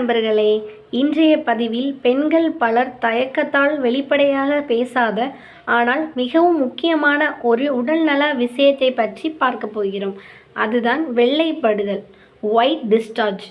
நண்பர்களே, இன்றைய பதிவில் பெண்கள் பலர் தயக்கத்தால் வெளிப்படையாக பேசாத ஆனால் மிகவும் முக்கியமான ஒரு உடல்நல விஷயத்தை பற்றி பார்க்க போகிறோம். அதுதான் வெள்ளைப்படுதல், ஒயிட் டிஸ்சார்ஜ்.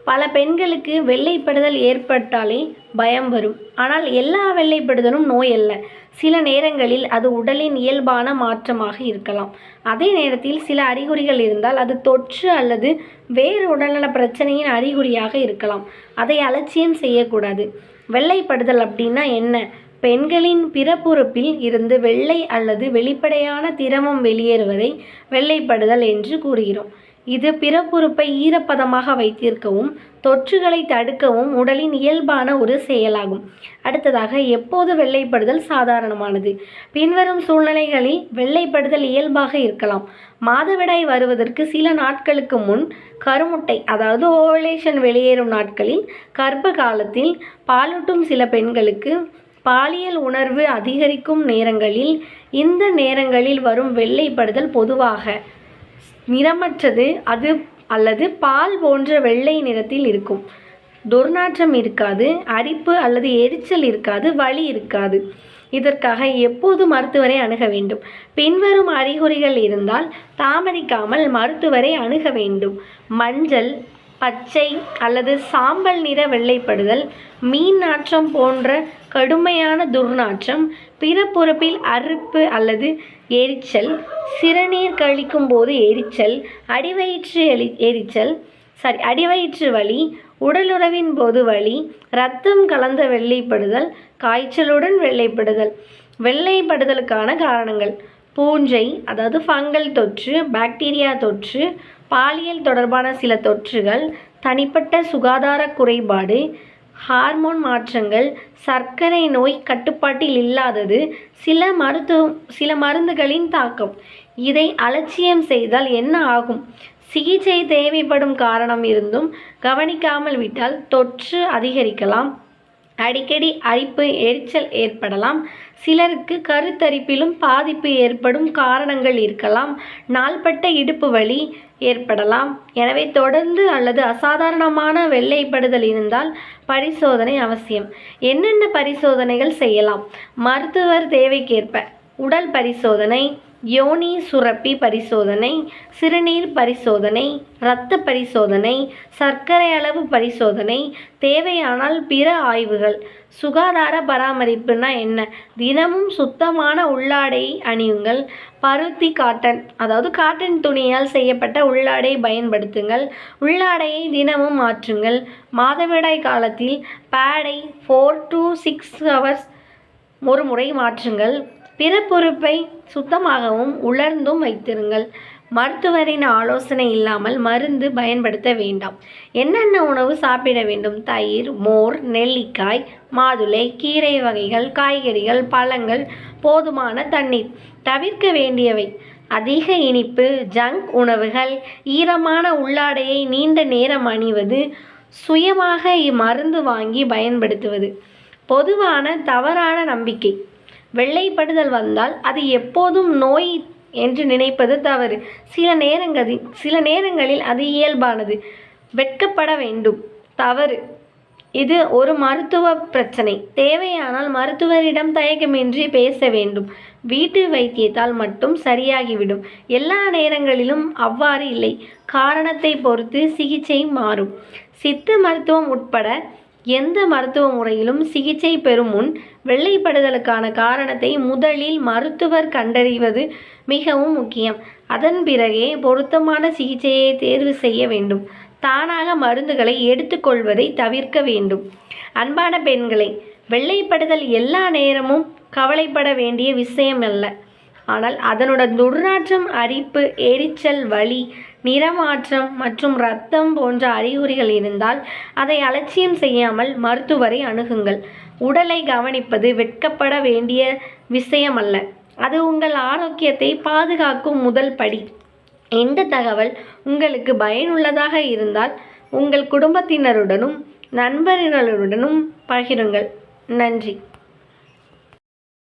பல பெண்களுக்கு வெள்ளைப்படுதல் ஏற்பட்டாலே பயம் வரும். ஆனால் எல்லா வெள்ளைப்படுதலும் நோய் அல்ல. சில நேரங்களில் அது உடலின் இயல்பான மாற்றமாக இருக்கலாம். அதே நேரத்தில் சில அறிகுறிகள் இருந்தால் அது தொற்று அல்லது வேறு உடல்நல பிரச்சனையின் அறிகுறியாக இருக்கலாம். அதை அலட்சியம் செய்யக்கூடாது. வெள்ளைப்படுதல் அப்படின்னா என்ன? பெண்களின் பிறப்புறுப்பில் இருந்து வெள்ளை அல்லது வெளிப்படையான திரவம் வெளியேறுவதை வெள்ளைப்படுதல் என்று கூறுகிறோம். இது பிறப்புறுப்பை ஈரப்பதமாக வைத்திருக்கவும் தொற்றுகளை தடுக்கவும் உடலின் இயல்பான ஒரு செயலாகும். அடுத்ததாக, எப்போது வெள்ளைப்படுதல் சாதாரணமானது? பின்வரும் சூழ்நிலைகளில் வெள்ளைப்படுதல் இயல்பாக இருக்கலாம். மாதவிடாய் வருவதற்கு சில நாட்களுக்கு முன், கருமுட்டை அதாவது ஓவலேஷன் வெளியேறும் நாட்களில், கர்ப்ப காலத்தில், பாலூட்டும் சில பெண்களுக்கு, பாலியல் உணர்வு அதிகரிக்கும் நேரங்களில். இந்த நேரங்களில் வரும் வெள்ளைப்படுதல் பொதுவாக நிறமற்றது அல்லது பால் போன்ற வெள்ளை நிறத்தில் இருக்கும். துர்நாற்றம் இருக்காது, அரிப்பு அல்லது எரிச்சல் இருக்காது, வலி இருக்காது. இதற்காக எப்போது மருத்துவரை அணுக வேண்டும்? பின்வரும் அறிகுறிகள் இருந்தால் தாமதிக்காமல் மருத்துவரை அணுக வேண்டும். மஞ்சள், பச்சை அல்லது சாம்பல் நிற வெள்ளைப்படுதல், மீன் நாற்றம் போன்ற கடுமையான துர்நாற்றம், பிறப்புறுப்பில் அரிப்பு அல்லது எரிச்சல், சிறுநீர் கழிக்கும் போது எரிச்சல், அடிவயிற்று வலி, உடலுறவின் போது வலி, இரத்தம் கலந்த வெள்ளைப்படுதல், காய்ச்சலுடன் வெள்ளைப்படுதல். வெள்ளைப்படுதலுக்கான காரணங்கள்: பூஞ்சை அதாவது ஃபங்கல் தொற்று, பாக்டீரியா தொற்று, பாலியல் தொடர்பான சில தொற்றுகள், தனிப்பட்ட சுகாதார குறைபாடு, ஹார்மோன் மாற்றங்கள், சர்க்கரை நோய் கட்டுப்பாட்டில் இல்லாதது, சில மருந்துகளின் தாக்கம். இதை அலட்சியம் செய்தால் என்ன ஆகும்? சிகிச்சை தேவைப்படும் காரணம் இருந்தும் கவனிக்காமல் விட்டால் தொற்று அதிகரிக்கலாம். அடிக்கடி அரிப்பு, எரிச்சல் ஏற்படலாம். சிலருக்கு கருத்தரிப்பிலும் பாதிப்பு ஏற்படும் காரணங்கள் இருக்கலாம். நாள்பட்ட இடுப்பு வலி ஏற்படலாம். எனவே தொடர்ந்து அல்லது அசாதாரணமான வெள்ளைப்படுதல் இருந்தால் பரிசோதனை அவசியம். என்னென்ன பரிசோதனைகள் செய்யலாம்? மருத்துவர் தேவைக்கேற்ப உடல் பரிசோதனை, யோனி சுரப்பி பரிசோதனை, சிறுநீர் பரிசோதனை, இரத்த பரிசோதனை, சர்க்கரை அளவு பரிசோதனை, தேவையானால் பிற ஆய்வுகள். சுகாதார பராமரிப்புனா என்ன? தினமும் சுத்தமான உள்ளாடை அணியுங்கள். பருத்தி காட்டன் அதாவது காட்டன் துணியால் செய்யப்பட்ட உள்ளாடை பயன்படுத்துங்கள். உள்ளாடையை தினமும் மாற்றுங்கள். மாதவிடாய் காலத்தில் பேடை 4 to 6 hours ஒரு முறை மாற்றுங்கள். பிறப்புறுப்பை சுத்தமாகவும் உலர்ந்தும் வைத்திருங்கள். மருத்துவரின் ஆலோசனை இல்லாமல் மருந்து பயன்படுத்த வேண்டாம். என்னென்ன உணவு சாப்பிட வேண்டும்? தயிர், மோர், நெல்லிக்காய், மாதுளை, கீரை வகைகள், காய்கறிகள், பழங்கள், போதுமான தண்ணீர். தவிர்க்க வேண்டியவை: அதிக இனிப்பு, ஜங்க் உணவுகள், ஈரமான உள்ளாடையை நீண்ட நேரம் அணிவது, சுயமாக மருந்து வாங்கி பயன்படுத்துவது. பொதுவான தவறான நம்பிக்கை: வெள்ளைப்படுதல் வந்தால் அது எப்போதும் நோய் என்று நினைப்பது தவறு. சில நேரங்களில் அது இயல்பானது. வெட்கப்பட வேண்டும். தவறு. இது ஒரு மருத்துவ பிரச்சனை. தேவையானால் மருத்துவரிடம் தயக்கமின்றி பேச வேண்டும். வீட்டு வைத்தியத்தால் மட்டும் சரியாகிவிடும். எல்லா நேரங்களிலும் அவ்வாறு இல்லை. காரணத்தை பொறுத்து சிகிச்சை மாறும். சித்த மருத்துவம் உட்பட எந்த மருத்துவ முறையிலும் சிகிச்சை பெறும் முன் வெள்ளைப்படுதலுக்கான காரணத்தை முதலில் மருத்துவர் கண்டறிவது மிகவும் முக்கியம். அதன் பிறகே பொருத்தமான சிகிச்சையை தேர்வு செய்ய வேண்டும். தானாக மருந்துகளை எடுத்துக்கொள்வதை தவிர்க்க வேண்டும். அன்பான பெண்களே, வெள்ளைப்படுதல் எல்லா நேரமும் கவலைப்பட வேண்டிய விஷயம் அல்ல. ஆனால் அதனுடன் துர்நாற்றம், அரிப்பு, எரிச்சல், வலி, நிறமாற்றம் மற்றும் இரத்தம் போன்ற அறிகுறிகள் இருந்தால் அதை அலட்சியம் செய்யாமல் மருத்துவரை அணுகுங்கள். உடலை கவனிப்பது வெட்கப்பட வேண்டிய விஷயம் அல்ல. அது உங்கள் ஆரோக்கியத்தை பாதுகாக்கும் முதல் படி. இந்த தகவல் உங்களுக்கு பயனுள்ளதாக இருந்தால் உங்கள் குடும்பத்தினருடனும் நண்பர்களுடனும் பகிருங்கள். நன்றி.